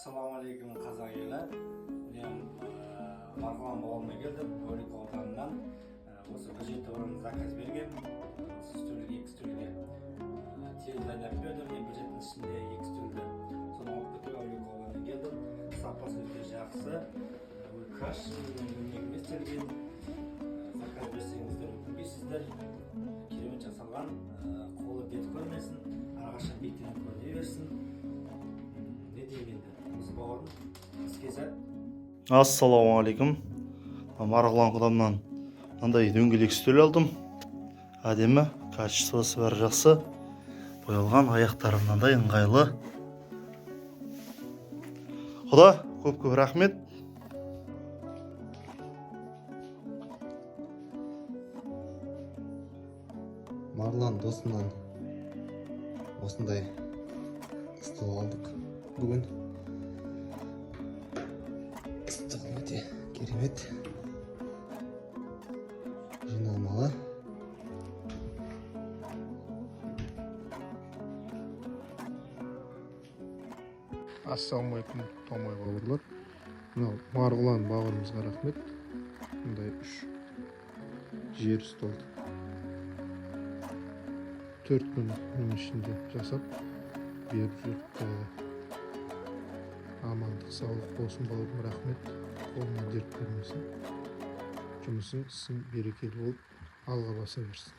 Assalamualaikum қазақ елі. Мен Марғұлан бауырыма келдім. Бөлік ауданынан. Осы бір жеті орын заказ берген. Стөлге, екі стөлге. Тегін айдап бердім. Мен бір жетінің ішінде екі стөлді. Соны алып кетіп бөлік ауданына келдім. Сапасы өте жақсы. Краш өнегіме істелген. Заказ берсеңіздер өкінбейсіздер. Керемет жасалған. Қолы бет көрмесін. Ағашын бетінен көріне берсін. Ассалаумағалейкум. Марғұлан құдамнан мынандай дөңгелек үстел алдым. Әдемі, качествосы бәрі жақсы. Боялған, аяқтары мынандай ыңғайлы. Құда, көп рахмет. Марғұлан досынан осындай стол алдық бүгін. Стол өте керемет, жиналмалы. Ассалаумағалейкум, Томай бауырлар. Мынау Марғұлан бауырымызға рахмет. Мындай 3 жер столды 4 күннің ішінде жасап беріп жүрді. Амандық, саулық болсын бауырым, рахмет. Қолынан дерт көрмесін. Жұмысың берекелі болып алға баса берсін.